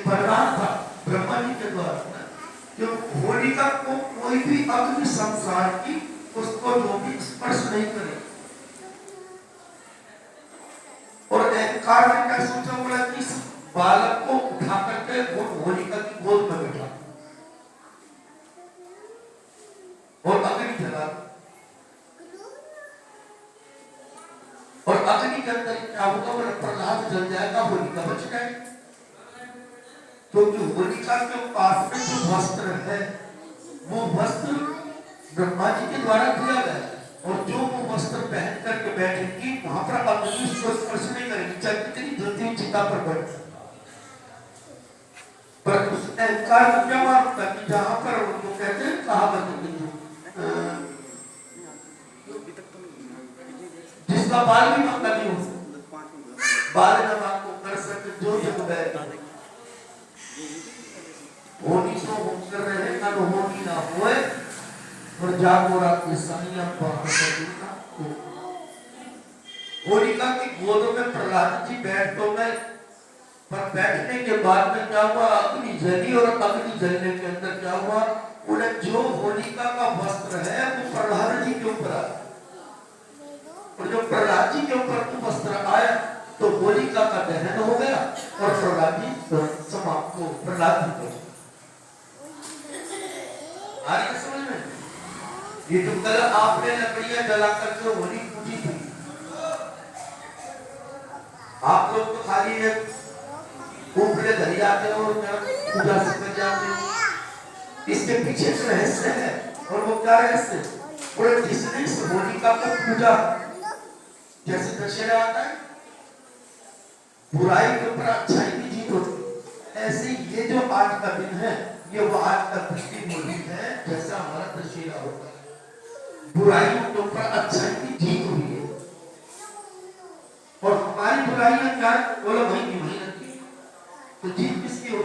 वरदान था ब्रह्मा जी के द्वारा जो होलिका को कोई भी अग्नि संसार की उसको जो भी स्पर्श नहीं करे। और अहंकार ने क्या सोचा, बोला कि इस बालक को उठा करके वो होलिका की गोद में बैठा और अग्नि जला। और अग्नि के अंदर क्या होगा, बोला प्रहलाद जल जाएगा, होलिका बच जाएगी। क्योंकि होलिका के पास में जो वस्त्र है वो वस्त्र ब्रह्मा जी के द्वारा दिया गया है। और जो वो वस्त्र पहन करके बैठेंगी वहां पर अग्नि उसको स्पर्श नहीं करेगी, चाहे कितनी जल्दी चिता पर बैठ। पर उस अहंकार को क्या मानता कि जहां पर उनको कहते हैं कहावत जिसका बाल भी मंगा नहीं हो, बाल जब आपको कर सके जो जग बैठ होनी तो हो कर रहे कल होनी ना होए और जागो रात में संयम पर। होलिका की गोद में प्रहलाद जी बैठ तो गए, पर बैठने के बाद में क्या हुआ, अग्नि जली। और अग्नि जलने के अंदर क्या हुआ, उन्हें जो होलिका का वस्त्र है वो प्रहलाद जी के ऊपर आया। और जो प्रहलाद जी के ऊपर वो वस्त्र आया तो होलिका का दहन हो गया और प्रहलाद जी समाप्त हो। प्रहलाद जी आगे समझ में, ये जो कल आपने लकड़ियां जला करके होली पूजी थी, आप लोग तो खाली है ऊपरे धरी जाते हो और पूजा से कर जाते हो। इसके पीछे जो रहस्य है, और वो क्या रहस्य, बोले जिसने इस होलिका को पूजा, जैसे दशहरा आता है बुराई के ऊपर अच्छाई की जीत होती, ऐसे ये जो आज का दिन है ये वो आज का प्रतिमूर्ति है। जैसा हमारा दशहरा होता है, बुराइयों के ऊपर अच्छाई की जीत हुई है। और हमारी बुराइयां क्या, बोलो भाई की वही रखी, तो जीत किसकी हो?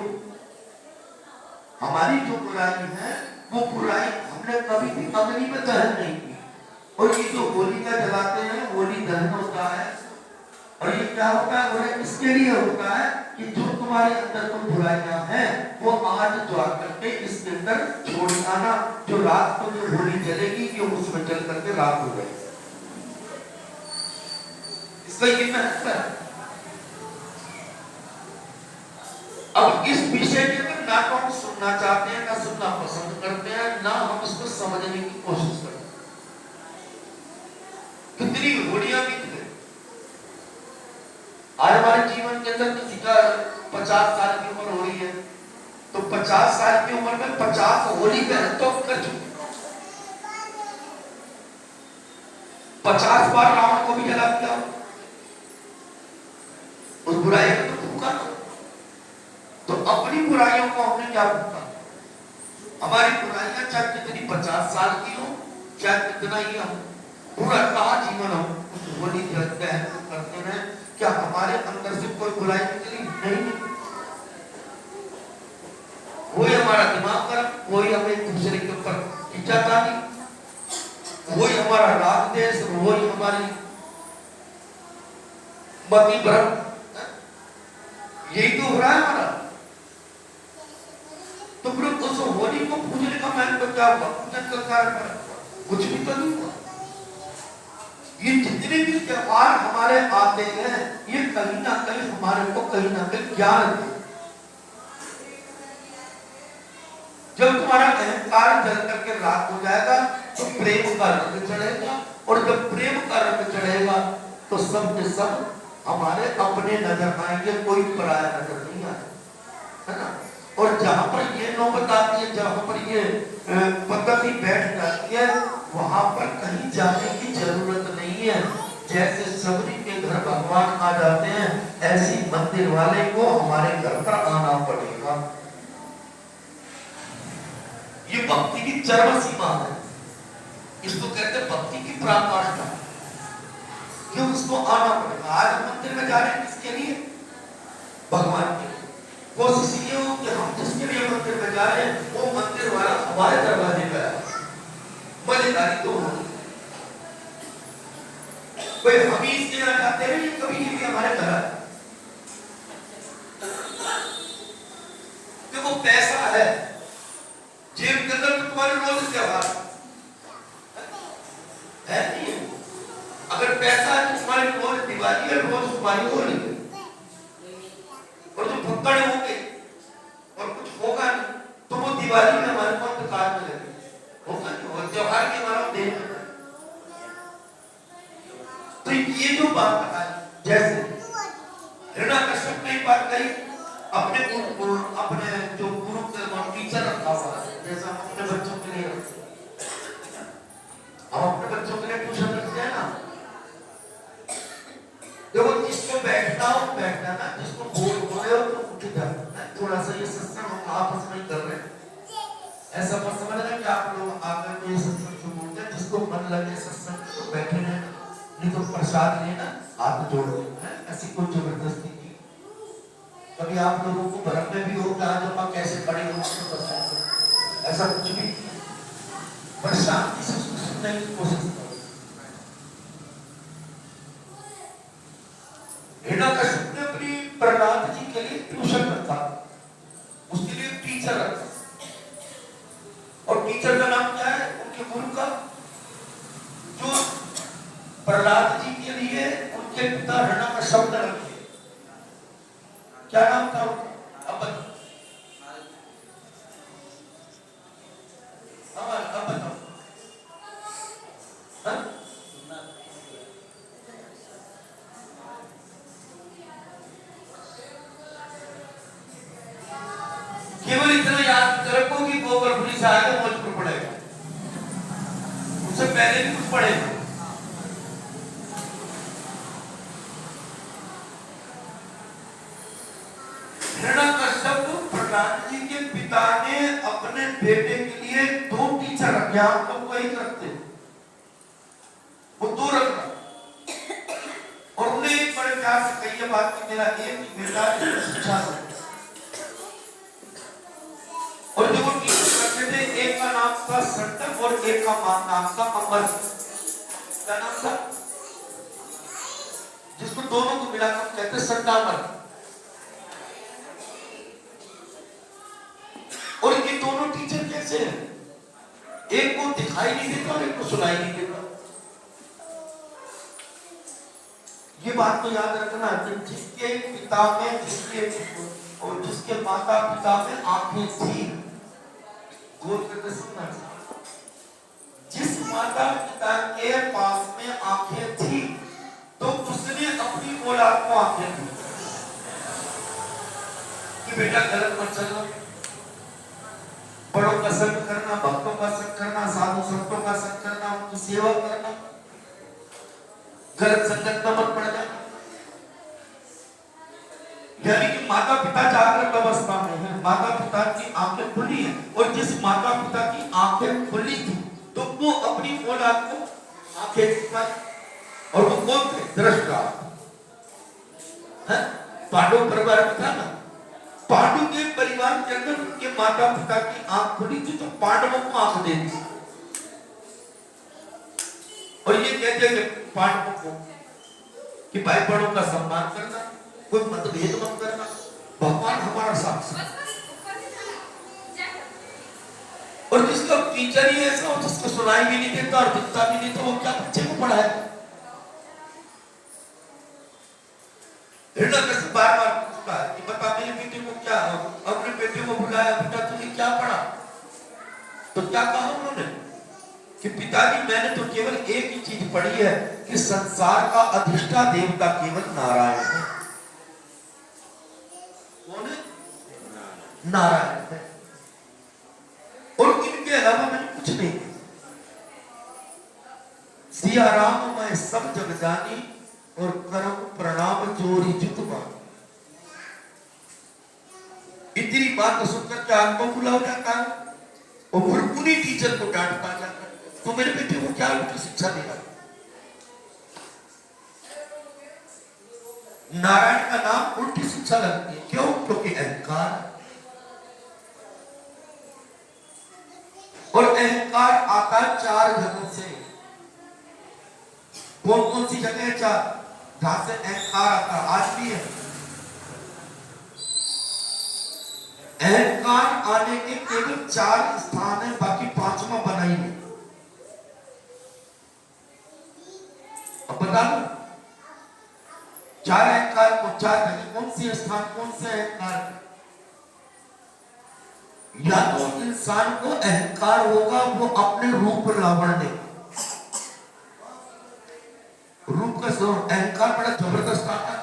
हमारी जो बुराई है वो बुराई हमने कभी भी अग्नि में दहन नहीं की। और ये जो होलिका जलाते हैं होली दहन होता है। और ये क्या होता है, बोले इसके लिए होता है कि जो तुम्हारे अंदर कोई बुराइयां हैं वो आज जो करके इसके अंदर छोड़ आना। जो रात को जो होली जलेगी कि उसमें जल करके रात हो गई, इसका ये महत्व है। अब इस विषय के अंदर ना तो हम सुनना चाहते हैं, ना सुनना पसंद करते हैं, ना हम इसको समझने की कोशिश करते हैं। कितनी होलियां बीत गई। आज हमारे जीवन के अंदर किसी का 50 साल की उम्र हो रही है तो 50 साल की उम्र में 50 होली दहन तो कर चुके, 50 बार रावण को भी जला दिया, उस बुराई को तो भूखा। तो अपनी बुराइयों को हमने क्या भूखा, हमारी बुराइयां चाहे कितनी 50 साल की हो, चाहे कितना ही हम पूरा कहा जीवन हम उस होली दहन करते हैं, क्या हमारे अंदर से कोई बुराई निकली? नहीं। कोई हमारा दिमाग खराब, कोई हमें एक दूसरे के ऊपर खिंचातानी, कोई हमारा राग देश, वही हमारी मति भ्रम, यही तो हो रहा है हमारा। तो फिर उस होली को पूजने का महत्व क्या हुआ, पूजन का कारण कुछ भी तो नहीं हुआ। ये जितने भी त्योहार हमारे आते हैं ये कहीं ना कहीं हमारे को कहीं ना कहीं ज्ञान देते। जब तुम्हारा अहंकार जल करके राख हो जाएगा तो प्रेम का रंग चढ़ेगा, और जब प्रेम का रंग चढ़ेगा तो सब के सब हमारे अपने नजर आएंगे, कोई पराया नजर नहीं आएगा, है ना। और जहां पर ये नौबत आती है, जहां पर ये पद्धति बैठ जाती है, वहां पर कहीं जाने की जरूरत नहीं है। जैसे सबरी के घर भगवान आ जाते हैं, ऐसी मंदिर वाले को हमारे घर पर आना पड़ेगा। ये भक्ति की चरम सीमा है, इसको कहते हैं भक्ति की पराकाष्ठा। क्यों उसको आना पड़ेगा? आज हम मंदिर में जा रहे हैं किसके लिए? भगवान के लिए। कोशिश ये हो कि हम जिसके लिए मंदिर में जा रहे हैं वो मंदिर वाला हमारे दरवाजे पे आए, मजेदारी तो हो। कोई हम इसके यहाँ जाते हैं, कभी भी हमारे घर त्योहार है नहीं है। अगर पैसा है तो तुम्हारी रोज दिवाली है, रोज तुम्हारी होली है, और जो भक्कड़ होंगे और कुछ होगा नहीं तो वो दिवाली में हमारे को अंधकार में लगे होगा नहीं, और त्योहार के हमारा देन। तो ये जो बात बताई, जैसे हिरण्यकश्यप ने बात कही अपने जो गुरु के टीचर रखा हुआ है, जैसा हम अपने बच्चों के लिए हम अपने बच्चों के लिए ट्यूशन रखते हैं ना, देखो जिसको बैठना हो बैठना ना, जिसको बोले हो तो उठ जाना। थोड़ा सा ये सत्संग हम आपस में कर रहे हैं, ऐसा मत समझना कि आप लोग आकर के सत्संग शुरू हो जाए। जिसको मन लगे सत्संग तो बैठे रहना, नहीं तो प्रसाद लेना हाथ जोड़ देना, ऐसी कोई जबरदस्ती नहीं। कभी आप लोगों को भ्रम में भी होगा आज हम कैसे पढ़े हो, ऐसा कुछ भी, पर शांति से उसको सुनने की कोशिश करो। हिरण्यकश्यप ने अपनी प्रहलाद जी के लिए ट्यूशन रखा, उसके लिए टीचर रखा, और टीचर का नाम क्या है उनके गुरु का, जो प्रहलाद जी के लिए उनके पिता हिरण्यकश्यप ने रखे। क्या नाम था उनका? अब बताओ। केवल इतना याद रखो कि गोवर्धनी से आगे मुझ पड़ेगा, उससे पहले भी कुछ पड़ेगा। हिरण्यकश्यप प्रहलाद जी के पिता ने अपने बेटे के लिए 2 टीचर रखे, आप लोग वही करते वो 2 रखना, और उन्हें एक बड़े प्यार से कही बात कि मेरा एक बेटा शिक्षा दो। और जो वो टीचर रखे थे, एक का नाम था संतक और एक का नाम था अमर। क्या नाम था? जिसको दोनों को मिलाकर कहते संतामर। और ये दोनों टीचर कैसे हैं? एक को दिखाई नहीं देता और एक को सुनाई नहीं देता। ये बात को याद रखना कि जिसके पिता में जिसके माता पिता में आंखें थी, गौर करके सुनना, जिस माता पिता के पास में आंखें थी तो उसने अपनी औलाद को आंखें दी कि बेटा गलत मत चलना, बड़ों का संग करना, भक्तों का संग करना, साधु संतों का संग करना, उनकी सेवा करना, गलत संगत में मत पड़ जाना। यानी कि माता पिता जागृत अवस्था में है, माता पिता की आंखें खुली है, और जिस माता पिता की आंखें खुली थी तो वो अपनी औलाद को आंखें दिखाई, और वो कौन थे? दृष्टा। पांडव परिवार में था ना, पांडु के परिवार के अंदर उनके माता पिता की आंख खुली थी तो पांडवों को आंख दे दी, और ये कहते हैं पांडवों को कि भाई बड़ों का सम्मान करना, कोई मतभेद मत करना, भगवान हमारा साथ। और जिसका टीचर ही ऐसा हो, जिसको सुनाई भी नहीं देता और दिखता भी नहीं, तो वो क्या बच्चे को पढ़ाए? हिरण्यकश्यप बार-बार पूछता है कि बता मेरे बेटे को क्या, अपने बेटे को बुलाया, बेटा तूने क्या पढ़ा? तो क्या कहा उन्होंने कि पिताजी मैंने तो केवल एक ही चीज पढ़ी है कि संसार का अधिष्ठा देवता केवल नारायण है। कौन है? नारायण है, और इनके अलावा मैंने कुछ नहीं। सिया राम मैं सब जग जानी और करम प्रणाम जोरी जुतवा। इतनी बात सुनकर के आंख में खुला हो जाता है, और फिर उन्हीं टीचर को डांटता जाता है, तो मेरे बेटे को क्या उल्टी शिक्षा देगा? नारायण का नाम उल्टी शिक्षा लगती है, क्यों? क्योंकि अहंकार, और अहंकार आता है 4 जगह से। कौन कौन सी जगह है? 4 जहां से अहंकार आता है, आज भी है। अहंकार आने के केवल 4 स्थान है, बाकी 5वां बना ही पंचायत है, कौन सी स्थान, कौन से अहंकार। या तो इंसान को अहंकार होगा वो अपने रूप रावण ने, रूप का स्वरूप। अहंकार बड़ा जबरदस्त आता है,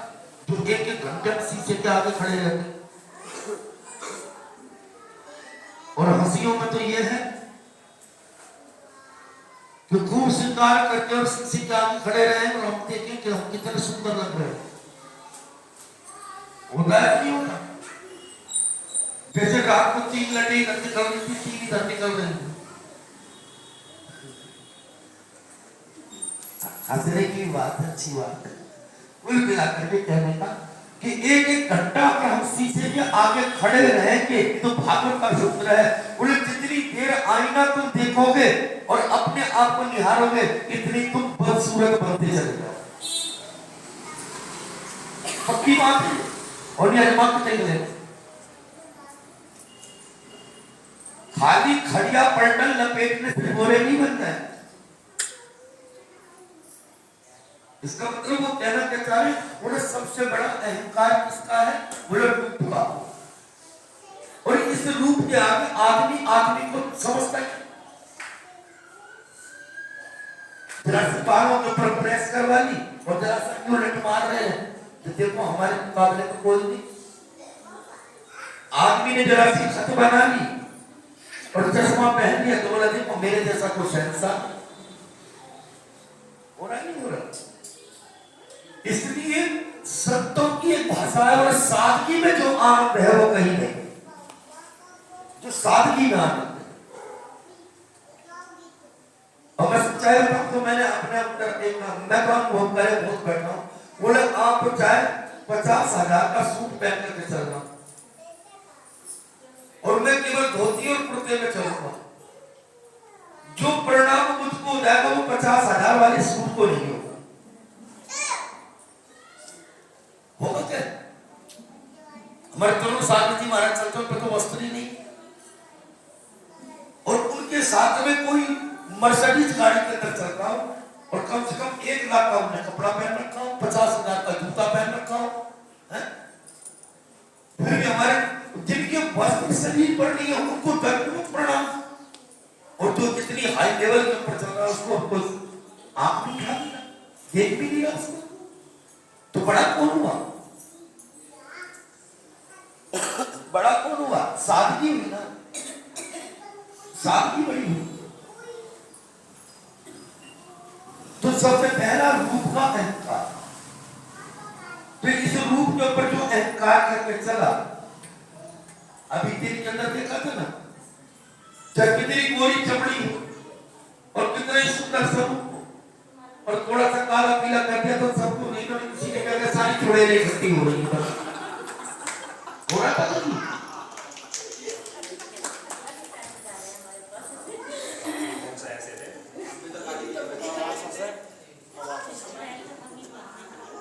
जो एक एक घंटे शीशे के आगे खड़े रहते। और हंसियों में तो ये है कि खूब श्रृंगार करके और शीशे के आगे खड़े रहे और हम देखें कि हम कितने सुंदर लग रहे हैं। होता है नहीं होता? जैसे रात को 3 लड़े इधर निकल रही थी, 3 इधर निकल रही थी। हंसने की बात है, अच्छी बात है। कुल मिलाकर के कहने का कि एक एक घंटा अगर हम शीशे के आगे खड़े रहेंगे तो भागवत का सूत्र है, बोले जितनी देर आईना तुम देखोगे और अपने आप को निहारोगे इतनी तुम बदसूरत बनते चले जाओ। पक्की बात है। और ये अजमा के देख ले, खाली खड़िया पलटन लपेटने से गोरे नहीं बनता है। इसका मतलब वो कहना क्या चाह रहे, बोले सबसे बड़ा अहंकार किसका है, बोले रूप का। और इस रूप के आगे आदमी आदमी को समझता है। जरा से बालों के ऊपर प्रेस करवा ली और जरा सा क्यों लट मार रहे हैं, तो देखो हमारे मुकाबले में कोई नहीं। आदमी ने जरा सी छत बना ली और चश्मा पहन लिया तो बोला देखो मेरे जैसा कोई शहंशाह हो रहा नहीं हो रहा। इसलिए सत्यों की एक भाषा है और सादगी में जो आनंद है वो कहीं नहीं, जो सादगी में आनंद है। और मैं सच्चाई बताऊं तो मैंने अपने अंदर एक मैं बहुत पहले बहुत बैठा हूं, बोले आप चाहे 50,000 का सूट पहन करके चलना और मैं केवल धोती और कुर्ते में चलूंगा, जो परिणाम मुझको हो जाएगा वो 50,000 वाले सूट को नहीं होगा। होगा क्या? हमारे तरुण सागर जी महाराज चलते पे तो वस्त्र ही नहीं, और उनके साथ में कोई मर्सिडीज गाड़ी के अंदर चल रहा हूं और कम से कम 1 लाख का उन्हें कपड़ा पहन रखा हूं, 50,000 का जूता पहन रखा हूं, फिर भी हमारे जिनके वस्त्र शरीर पर नहीं है उनको दंडवत प्रणाम, और जो कितनी हाई लेवल के ऊपर चल रहा है उसको हमको आंख नहीं उठा देना, देख भी नहीं रहा उसको, तो बड़ा कौन हुआ? बड़ा कौन हुआ? सादगी हुई ना, सादगी बड़ी हुई। तो सबसे पहला रूप का अहंकार, तो इस रूप के ऊपर जो अहंकार करके चला, अभी दिन के अंदर देखा था ना, जब कितनी गोरी चमड़ी हो और कितने सुंदर स्वरूप और थोड़ा सा काला पीला कर दिया तो सबको नहीं तो किसी ने कहा सारी चुड़ैलें इकट्ठी हो रही है।